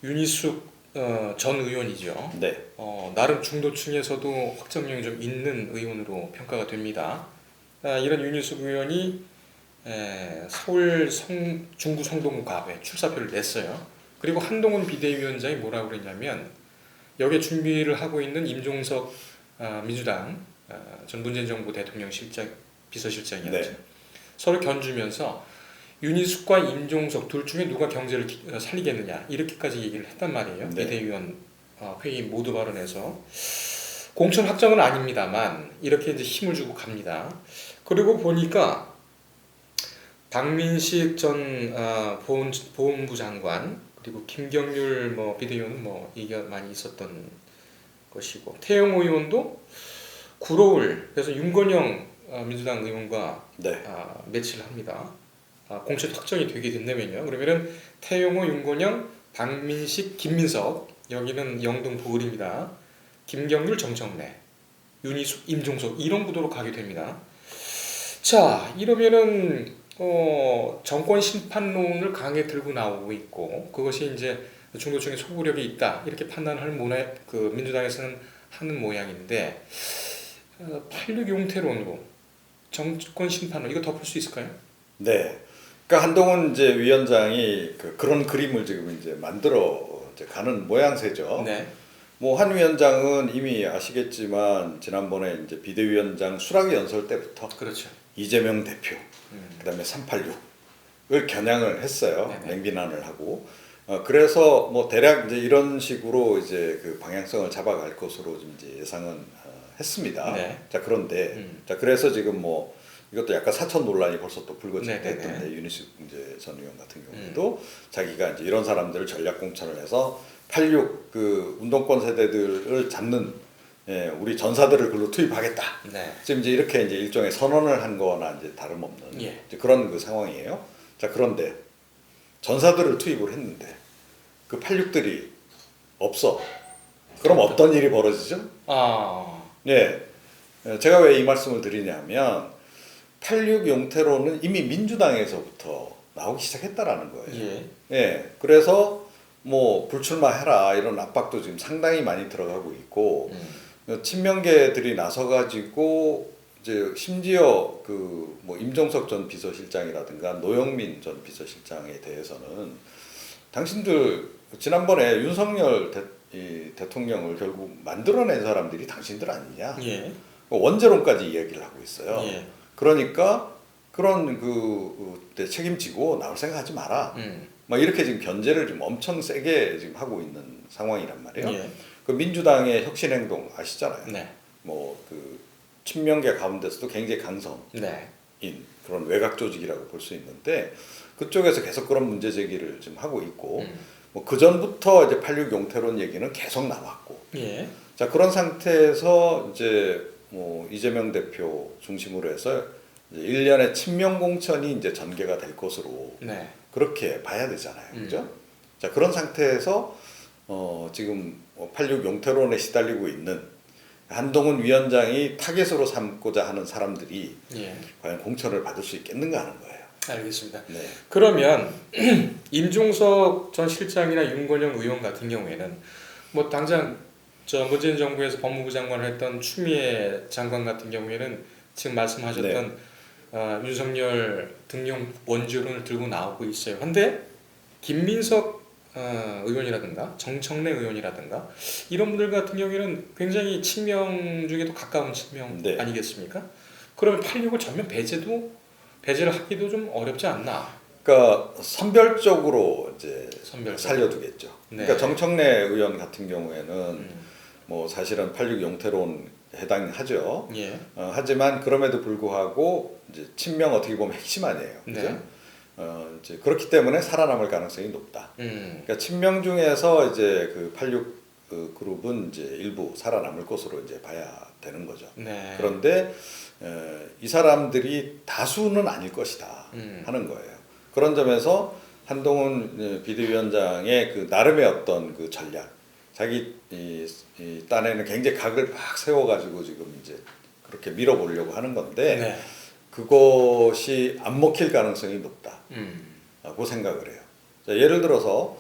윤희숙 전 의원이죠. 네. 나름 중도층에서도 확정력이 좀 있는 의원으로 평가가 됩니다. 이런 윤희숙 의원이 서울 중구 성동구갑에 출사표를 냈어요. 그리고 한동훈 비대위원장이 뭐라고 그랬냐면 여기에 준비를 하고 있는 임종석 민주당 전 문재인 정부 대통령 비서실장이었죠. 네. 서로 견주면서 윤희숙과 임종석 둘 중에 누가 경제를 살리겠느냐 이렇게까지 얘기를 했단 말이에요. 네. 비대위원 회의 모두 발언에서 공천 확정은 아닙니다만 이렇게 이제 힘을 주고 갑니다. 그리고 보니까 박민식 전 보훈부 장관 그리고 김경률 비대위원은 얘기가 많이 있었던 것이고 태영호 의원도 구로울 그래서 윤건영 민주당 의원과 네. 매치를 합니다. 공천 확정이 되게 된다면요. 그러면은 태영호, 윤건영, 박민식, 김민석 여기는 영동 보을입니다. 김경률, 정청래, 윤희숙, 임종석 이런 구도로 가게 됩니다. 자 이러면은 정권 심판론을 강하게 들고 나오고 있고 그것이 이제 중도층에 소구력이 있다 이렇게 판단할 민주당에서는 하는 모양인데 86 용태론으로 정권 심판론 이거 덮을 수 있을까요? 네. 그러니까 한동훈 이제 위원장이 그런 그림을 지금 이제 만들어 이제 가는 모양새죠. 네. 뭐 한 위원장은 이미 아시겠지만 지난번에 이제 비대위원장 수락위 연설 때부터 그렇죠. 이재명 대표, 그다음에 386을 겨냥을 했어요. 네네. 맹비난을 하고. 그래서 뭐 대략 이제 이런 식으로 이제 그 방향성을 잡아갈 것으로 좀 이제 예상은 했습니다. 네. 자 그런데 자 그래서 지금 뭐 이것도 약간 사천 논란이 벌써 또 불거지게 네네네. 됐던데 윤희숙 이제 전 의원 같은 경우에도 자기가 이제 이런 사람들을 전략 공천을 해서 86 그 운동권 세대들을 잡는 우리 전사들을 글로 투입하겠다. 네. 지금 이제 이렇게 이제 일종의 선언을 한 거나 이제 다름없는 예. 이제 그런 그 상황이에요. 자 그런데 전사들을 투입을 했는데 그 86들이 없어. 그럼 어떤 일이 벌어지죠? 네, 제가 왜 이 말씀을 드리냐면 86 용태로는 이미 민주당에서부터 나오기 시작했다라는 거예요. 예. 그래서 뭐 불출마해라 이런 압박도 지금 상당히 많이 들어가고 있고 친명계들이 나서가지고 이제 심지어 그 뭐 임종석 전 비서실장이라든가 노영민 전 비서실장에 대해서는 당신들 지난번에 윤석열 대통령을 결국 만들어낸 사람들이 당신들 아니냐 예. 원죄론까지 이야기를 하고 있어요. 예. 그러니까 그런 그때 책임지고 나올 생각하지 마라. 막 이렇게 지금 견제를 좀 엄청 세게 지금 하고 있는 상황이란 말이에요. 예. 그 민주당의 혁신행동 아시잖아요. 네. 뭐 그 친명계 가운데서도 굉장히 강성인 네. 그런 외곽 조직이라고 볼 수 있는데 그쪽에서 계속 그런 문제 제기를 지금 하고 있고 뭐 그 전부터 이제 86 용태론 얘기는 계속 나왔고. 예. 자 그런 상태에서 이제 뭐 이재명 대표 중심으로 해서 이제 1년의 친명 공천이 이제 전개가 될 것으로 네. 그렇게 봐야 되잖아요. 그죠? 자, 그런 상태에서 지금 86 용태론에 시달리고 있는 한동훈 위원장이 타겟으로 삼고자 하는 사람들이 예. 과연 공천을 받을 수 있겠는가 하는 거예요. 알겠습니다. 네. 그러면 임종석 전 실장이나 윤건영 의원 같은 경우에는 뭐 당장 저 문재인 정부에서 법무부 장관을 했던 추미애 장관 같은 경우에는 지금 말씀하셨던 윤석열 등용 원죄론을 들고 나오고 있어요. 근데 김민석 의원이라든가 정청래 의원이라든가 이런 분들 같은 경우에는 굉장히 친명 중에도 가까운 친명 네. 아니겠습니까? 그러면 86을 전면 배제를 하기도 좀 어렵지 않나? 그러니까 선별적으로 이제 선별적으로. 살려두겠죠. 네. 그러니까 정청래 의원 같은 경우에는 뭐 사실은 86 용태론 해당하죠. 예. 하지만 그럼에도 불구하고 이제 친명 어떻게 보면 핵심 아니에요. 그죠? 네. 이제 그렇기 때문에 살아남을 가능성이 높다. 그러니까 친명 중에서 이제 그 86 그 그룹은 이제 일부 살아남을 것으로 이제 봐야 되는 거죠. 네. 그런데 이 사람들이 다수는 아닐 것이다 하는 거예요. 그런 점에서 한동훈 비대위원장의 그 나름의 어떤 그 전략, 자기 이 딴에는 굉장히 각을 막 세워가지고 지금 이제 그렇게 밀어보려고 하는 건데 네. 그것이 안 먹힐 가능성이 높다고 생각을 해요. 자, 예를 들어서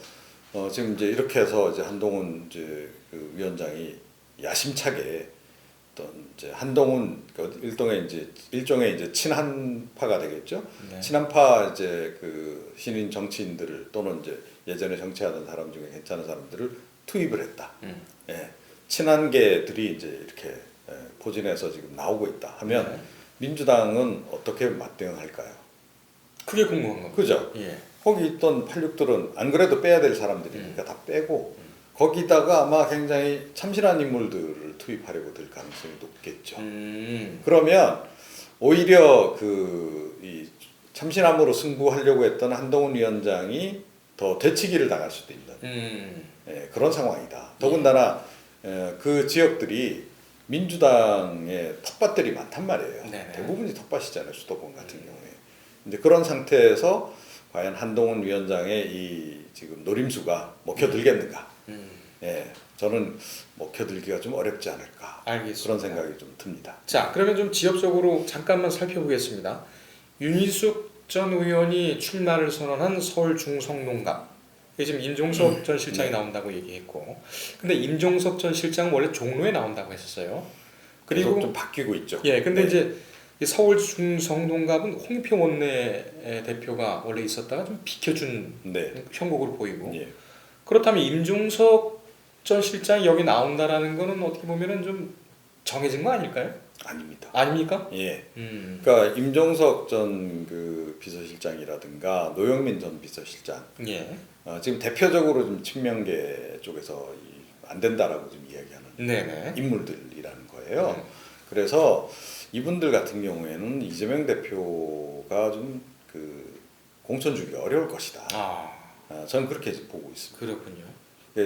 지금 이제 이렇게 해서 이제 한동훈 이제 그 위원장이 야심차게 어떤 이제 한동훈 그 일종의 이제 친한파가 되겠죠. 네. 친한파 이제 그 신인 정치인들을 또는 이제 예전에 정치하던 사람 중에 괜찮은 사람들을 투입을 했다. 예, 친한계들이 이제 이렇게 포진해서 지금 나오고 있다 하면 네. 민주당은 어떻게 맞대응할까요? 그게 궁금한 겁니다. 그죠? 예. 거기 있던 86들은 안 그래도 빼야 될 사람들이니까 다 빼고 거기다가 아마 굉장히 참신한 인물들을 투입하려고 될 가능성이 높겠죠. 그러면 오히려 이 참신함으로 승부하려고 했던 한동훈 위원장이 더 되치기를 당할 수도 있는 그런 상황이다. 더군다나 그 지역들이 민주당의 텃밭들이 많단 말이에요. 네네. 대부분이 텃밭이잖아요. 수도권 같은 경우에. 이제 그런 상태에서 과연 한동훈 위원장의 이 지금 노림수가 먹혀들겠는가? 예, 저는 먹혀들기가 좀 어렵지 않을까. 알겠습니다. 그런 생각이 좀 듭니다. 자, 그러면 좀 지역적으로 잠깐만 살펴보겠습니다. 윤희숙 전 의원이 출마를 선언한 서울 중성농갑. 이게 지금 임종석 전 실장이 나온다고 얘기했고, 근데 임종석 전 실장은 원래 종로에 나온다고 했었어요. 그리고 그리고 좀 바뀌고 있죠. 예, 근데 네. 이제 이 서울 중성농갑은 홍표 원내 대표가 원래 있었다가 좀 비켜준 네. 형국을 보이고, 예. 그렇다면 임종석 전 실장이 여기 나온다라는 거는 어떻게 보면은 좀 정해진 거 아닐까요? 아닙니다. 아닙니까? 예. 그러니까 임종석 전 그 비서실장이라든가 노영민 전 비서실장 예. 지금 대표적으로 좀 친명계 쪽에서 안 된다라고 좀 이야기하는 네네. 인물들이라는 거예요. 그래서 이분들 같은 경우에는 이재명 대표가 좀 그 공천 주기 어려울 것이다. 저는 그렇게 보고 있습니다. 그렇군요.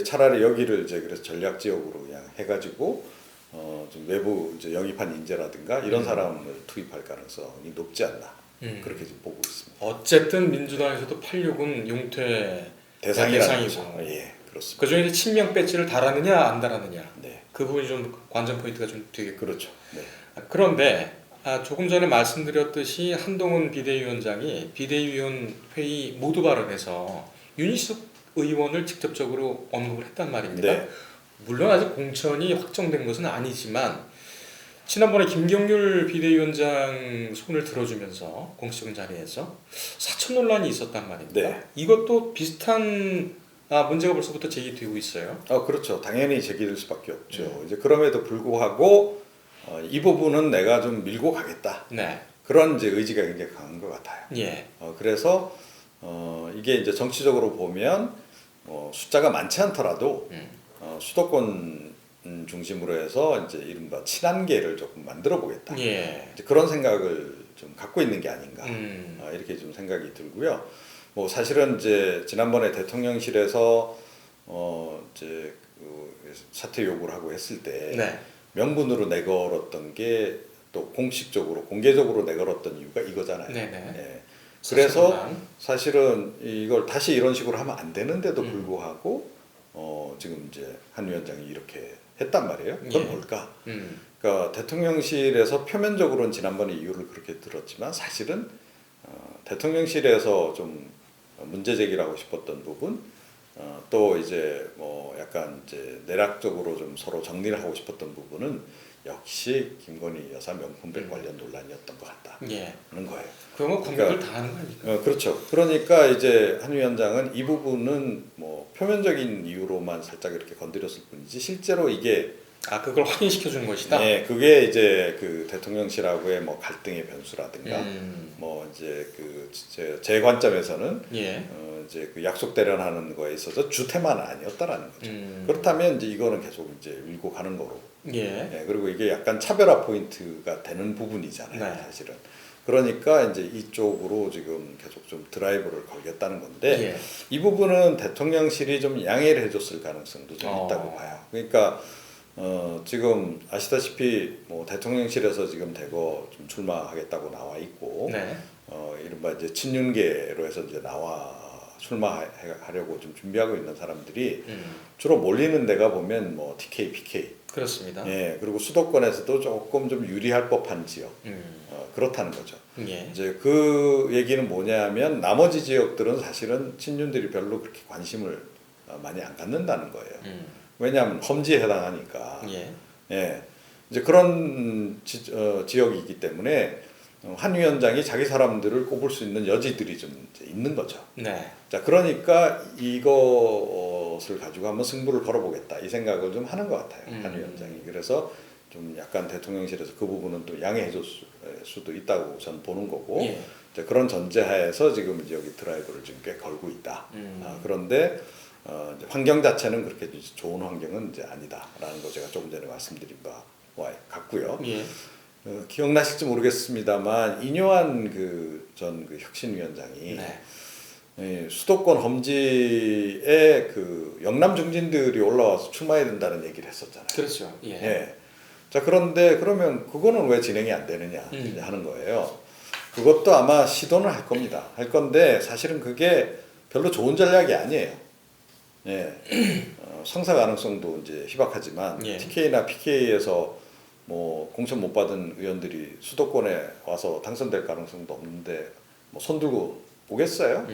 차라리 여기를 이제 그래서 전략 지역으로 그냥 해가지고 좀 외부 이제 영입한 인재라든가 이런 사람을 투입할 가능성이 높지 않나 그렇게 지금 보고 있습니다. 어쨌든 민주당에서도 86은 용퇴 대상이라는 대상이고. 거죠. 예, 그렇습니다. 그중에 이제 친명 배지를 달았느냐 안 달았느냐. 네, 그 부분이 좀 관전 포인트가 좀 되겠고. 그렇죠. 네, 그런데 조금 전에 말씀드렸듯이 한동훈 비대위원장이 비대위원 회의 모두 발언에서 윤희숙 의원을 직접적으로 언급을 했단 말입니다. 네. 물론 아직 공천이 확정된 것은 아니지만 지난번에 김경률 비대위원장 손을 들어주면서 공식적인 자리에서 사천 논란이 있었단 말입니다. 네. 이것도 비슷한 문제가 벌써부터 제기되고 있어요. 그렇죠. 당연히 제기될 수밖에 없죠. 이제 그럼에도 불구하고 이 부분은 내가 좀 밀고 가겠다. 네. 그런 이제 의지가 굉장히 강한 것 같아요. 예. 그래서 이게 이제 정치적으로 보면 숫자가 많지 않더라도 수도권 중심으로 해서 이제 이른바 친한계를 조금 만들어 보겠다. 예. 이제 그런 생각을 좀 갖고 있는 게 아닌가 이렇게 좀 생각이 들고요. 뭐 사실은 이제 지난번에 대통령실에서 이제 그 사퇴 요구를 하고 했을 때 네. 명분으로 내걸었던 게 또 공식적으로 공개적으로 내걸었던 이유가 이거잖아요. 네네. 예. 그래서 사실은 이걸 다시 이런 식으로 하면 안 되는데도 불구하고 지금 이제 한 위원장이 이렇게 했단 말이에요. 그건 예. 뭘까? 그러니까 대통령실에서 표면적으로는 지난번에 이유를 그렇게 들었지만 사실은 대통령실에서 좀 문제 제기하고 싶었던 부분, 또 이제 뭐 약간 이제 내락적으로 좀 서로 정리를 하고 싶었던 부분은 역시 김건희 여사 명품백 관련 논란이었던 것 같다는 거예요. 그러면 국민들 다 하는 거 아닙니까? 그렇죠. 그러니까 이제 한 위원장은 이 부분은 뭐 표면적인 이유로만 살짝 이렇게 건드렸을 뿐이지 실제로 이게 그걸 확인시켜 준 것이다. 네, 그게 이제 그 대통령실하고의 뭐 갈등의 변수라든가 뭐 이제 그 제 관점에서는 이제 그 약속 대련하는 거에 있어서 주테마는 아니었다라는 거죠. 그렇다면 이제 이거는 계속 이제 밀고 가는 거로. 그리고 이게 약간 차별화 포인트가 되는 부분이잖아요, 사실은. 그러니까 이제 이쪽으로 지금 계속 좀 드라이브를 걸겠다는 건데 이 부분은 대통령실이 좀 양해를 해줬을 가능성도 좀 있다고 봐요. 그러니까 지금 아시다시피 뭐 대통령실에서 지금 대거 좀 출마하겠다고 나와 있고, 이른바 이제 친윤계로 해서 이제 나와 출마하려고 좀 준비하고 있는 사람들이 주로 몰리는 데가 보면 뭐 TK, PK. 그렇습니다. 그리고 수도권에서도 조금 좀 유리할 법한 지역. 그렇다는 거죠. 이제 그 얘기는 뭐냐면 나머지 지역들은 사실은 친윤들이 별로 그렇게 관심을 많이 안 갖는다는 거예요. 왜냐하면 험지에 해당하니까. 예. 예. 이제 그런 지역이기 때문에 한 위원장이 자기 사람들을 꼽을 수 있는 여지들이 좀 이제 있는 거죠. 네. 자, 그러니까 이것을 가지고 한번 승부를 걸어보겠다 이 생각을 좀 하는 것 같아요. 한 위원장이. 그래서 좀 약간 대통령실에서 그 부분은 또 양해해줄 수도 있다고 저는 보는 거고. 예. 이제 그런 전제하에서 지금 이제 여기 드라이브를 지금 꽤 걸고 있다. 그런데 이제 환경 자체는 그렇게 좋은 환경은 이제 아니다라는 거 제가 조금 전에 말씀드린 바와 같고요. 예. 기억나실지 모르겠습니다만 이뇨한 전 혁신위원장이 네. 수도권 험지에 그 영남 중진들이 올라와서 출마해야 된다는 얘기를 했었잖아요. 그렇죠. 예. 예. 자, 그런데 그러면 그거는 왜 진행이 안 되느냐 이제 하는 거예요. 그것도 아마 시도는 할 겁니다. 할 건데 사실은 그게 별로 좋은 전략이 아니에요. 예. 성사 가능성도 이제 희박하지만 예. TK나 PK에서 뭐 공천 못 받은 의원들이 수도권에 와서 당선될 가능성도 없는데 뭐 손들고 오겠어요?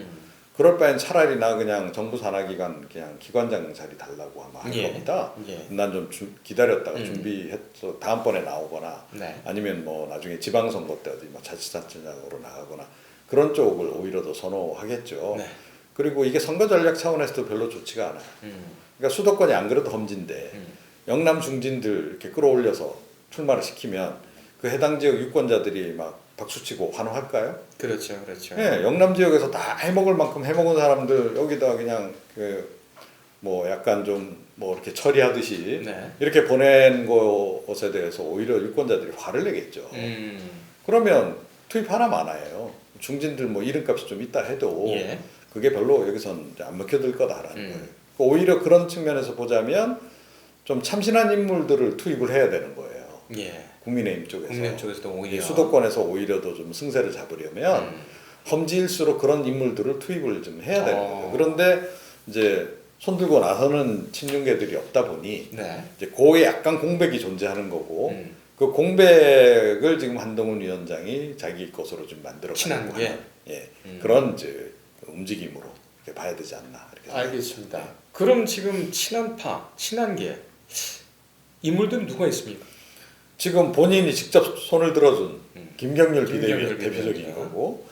그럴 바엔 차라리 나 그냥 정부 산하기관 그냥 기관장 자리 달라고 아마 할 예. 겁니다. 예. 난 좀 기다렸다가 준비해서 다음번에 나오거나 네. 아니면 뭐 나중에 지방선거 때 어디 뭐 자치단체장으로 나가거나 그런 쪽을 오히려 더 선호하겠죠. 네. 그리고 이게 선거 전략 차원에서도 별로 좋지가 않아요. 그러니까 수도권이 안 그래도 험지인데 영남 중진들 이렇게 끌어올려서 출마를 시키면 그 해당 지역 유권자들이 막 박수치고 환호할까요? 그렇죠. 그렇죠. 예, 영남 지역에서 다 해먹을 만큼 해먹은 사람들 여기다 그냥 뭐 약간 좀 뭐 이렇게 처리하듯이 네. 이렇게 보낸 것에 대해서 오히려 유권자들이 화를 내겠죠. 그러면 투입 하나 많아요. 중진들 뭐 이름값이 좀 있다 해도 예. 그게 별로 여기선 안 먹혀들 거다라는 거예요. 오히려 그런 측면에서 보자면 좀 참신한 인물들을 투입을 해야 되는 거예요. 예. 국민의힘 쪽에서. 국민의힘 쪽에서도 오히려 수도권에서 오히려 더 좀 승세를 잡으려면 험지일수록 그런 인물들을 투입을 좀 해야 되는 거예요. 그런데 이제 손들고 나서는 친윤계들이 없다 보니 네. 이제 그에 약간 공백이 존재하는 거고 그 공백을 지금 한동훈 위원장이 자기 것으로 좀 만들어 친한 가려고 게? 하는 그런 이제 움직임으로 이렇게 봐야 되지 않나 이렇게 알겠습니다. 네. 그럼 지금 친한 게 인물들은 누가 있습니까? 지금 본인이 직접 손을 들어준 김경률 비대위원 김경률 대표적인 비대위원장. 거고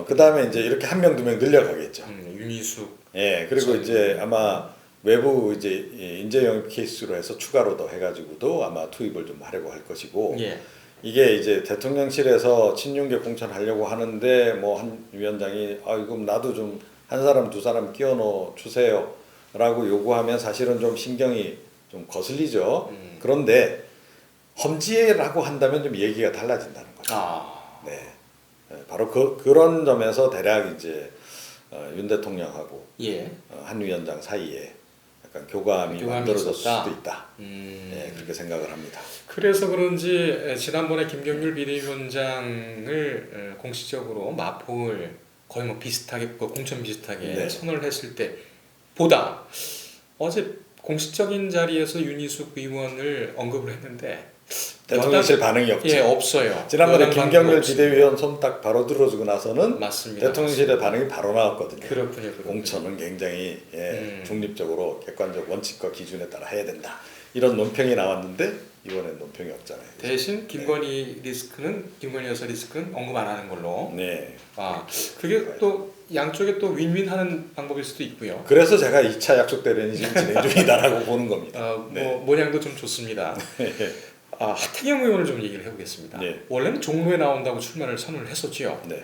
그 다음에 이제 이렇게 한 명 두 명 늘려가겠죠. 윤희숙. 예, 그리고 이제 아마 외부 이제 인재 영입 케이스로 해서 추가로 더 해가지고도 아마 투입을 좀 하려고 할 것이고 예. 이게 이제 대통령실에서 친윤계 공천하려고 하는데 뭐 한 위원장이 이거 나도 좀 한 사람 두 사람 끼워 넣어 주세요라고 요구하면 사실은 좀 신경이 좀 거슬리죠. 그런데 험지라고 한다면 좀 얘기가 달라진다는 거죠. 네, 바로 그런 점에서 대략 이제 윤 대통령하고 예. 한 위원장 사이에 약간 교감이 만들어졌을 수도 있다. 네, 그렇게 생각을 합니다. 그래서 그런지 지난번에 김경률 비대위원장을 공식적으로 마포를 거의 뭐 비슷하게 공천 비슷하게 네. 선언을 했을 때보다 어제 공식적인 자리에서 윤희숙 의원을 언급을 했는데 대통령실 반응이 없죠. 예, 없어요. 지난번에 김경률 비대위원 손 딱 바로 들어주고 나서는 맞습니다. 대통령실의 반응이 바로 나왔거든요. 그렇군요. 공천은 굉장히 중립적으로 객관적 원칙과 기준에 따라 해야 된다. 이런 논평이 나왔는데 이번엔 논평이 없잖아요. 대신 김건희 여사 리스크는 언급 안 하는 걸로. 네. 그게 또 양쪽에 또 윈윈하는 방법일 수도 있고요. 그래서 제가 2차 약속 대련이 지금 진행 중이다라고 보는 겁니다. 모양도 좀 좋습니다. 하태경 의원을 좀 얘기를 해보겠습니다. 네. 원래는 종로에 나온다고 출마를 선언을 했었지요. 네.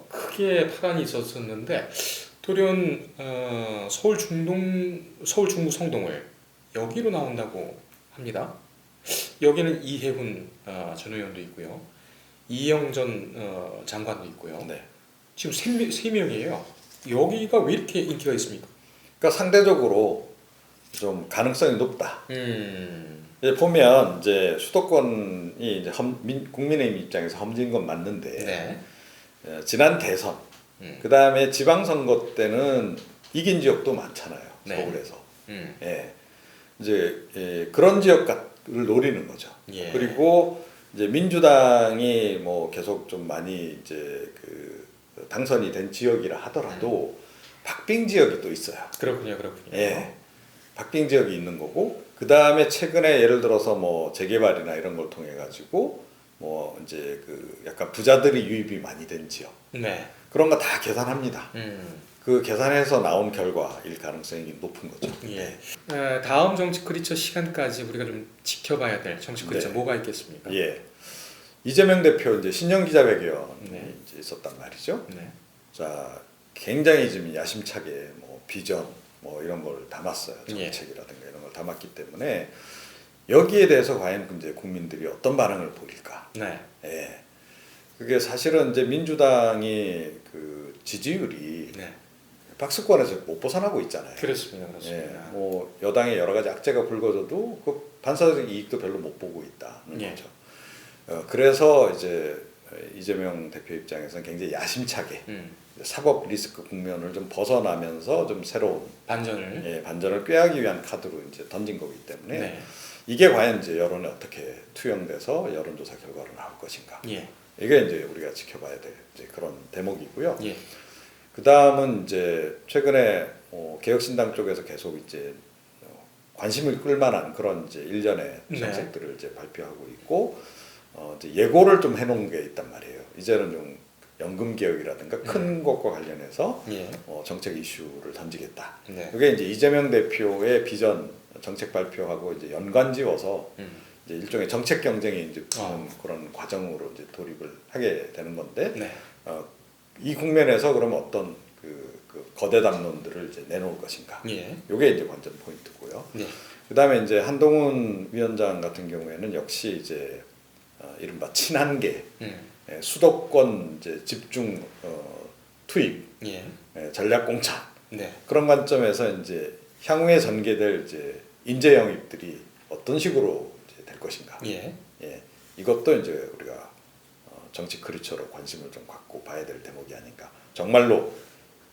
크게 파란이 있었는데 돌연 서울 중구 성동을 여기로 나온다고 합니다. 여기는 이해훈 전 의원도 있고요. 이영전 장관도 있고요. 네. 지금 세 명이에요. 여기가 왜 이렇게 인기가 있습니까? 그러니까 상대적으로 좀 가능성이 높다. 이제 보면 이제 수도권이 이제 국민의힘 입장에서 험지인 건 맞는데 네. 지난 대선 그 다음에 지방선거 때는 이긴 지역도 많잖아요. 네. 서울에서. 예. 이제 그런 지역을 노리는 거죠. 예. 그리고 이제 민주당이 뭐 계속 좀 많이 이제 당선이 된 지역이라 하더라도 박빙 지역이 또 있어요. 그렇군요. 예, 박빙 지역이 있는 거고 그 다음에 최근에 예를 들어서 뭐 재개발이나 이런 걸 통해 가지고 뭐 이제 그 약간 부자들이 유입이 많이 된 지역 네. 그런 거 다 계산합니다. 그 계산해서 나온 결과일 가능성이 높은 거죠. 예. 다음 정치 크리처 시간까지 우리가 좀 지켜봐야 될 정치 크리처 네. 뭐가 있겠습니까? 예. 이재명 대표 이제 신년 기자회견이 네. 이제 있었단 말이죠. 네. 자, 굉장히 좀 야심차게 뭐 비전 뭐 이런 걸 담았어요. 예. 정책이라든가 이런 걸 담았기 때문에 여기에 대해서 과연 이제 국민들이 어떤 반응을 보일까? 네. 예. 그게 사실은 이제 민주당이 그 지지율이 네. 박스권에서 못 벗어나고 있잖아요. 그렇습니다. 예, 뭐 여당의 여러 가지 악재가 불거져도 그 반사적 이익도 별로 못 보고 있다는 예. 거죠. 그래서 이제 이재명 대표 입장에서는 굉장히 야심차게 사법 리스크 국면을 좀 벗어나면서 좀 새로운 반전을 꾀하기 위한 카드로 이제 던진 거기 때문에 네. 이게 과연 이제 여론에 어떻게 투영돼서 여론조사 결과로 나올 것인가. 예. 이게 이제 우리가 지켜봐야 될 이제 그런 대목이고요. 예. 그 다음은 이제 최근에 개혁신당 쪽에서 계속 이제 관심을 끌만한 그런 이제 일련의 정책들을 이제 발표하고 있고 이제 예고를 좀 해놓은 게 있단 말이에요. 이제는 좀 연금 개혁이라든가 큰 것과 관련해서 예. 정책 이슈를 던지겠다. 네. 이게 이제 이재명 대표의 비전 정책 발표하고 이제 연관지어서 이제 일종의 정책 경쟁이 이제 그런 과정으로 이제 돌입을 하게 되는 건데. 네. 이 국면에서 그러면 어떤 그 거대 담론들을 이제 내놓을 것인가. 예. 이게 이제 관전 포인트고요. 네. 그다음에 이제 한동훈 위원장 같은 경우에는 역시 이제 이른바 친한계 수도권 이제 집중 투입 예. 전략 공천 네. 그런 관점에서 이제 향후에 전개될 이제 인재 영입들이 어떤 식으로 이제 될 것인가. 예. 예. 이것도 이제 우리가 정치 크리처로 관심을 좀 갖고 봐야 될 대목이 아닌가. 정말로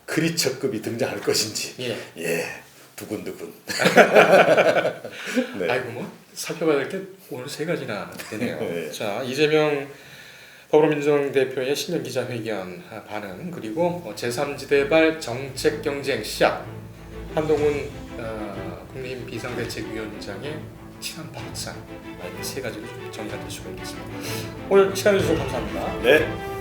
크리처급이 등장할 것인지. 예. 두근두근. 네. 아이고 뭐 살펴봐야 될 게 오늘 3가지나 되네요. 네. 자, 이재명 더불어민주당 대표의 신년 기자회견 반응 그리고 제3지대발 정책 경쟁 시작 한동훈 국민의힘 비상대책위원장의 친한 박상 이 3가지로 좀 정리가 될 수가 있겠습니다. 오늘 시간 내주셔서 감사합니다. 네.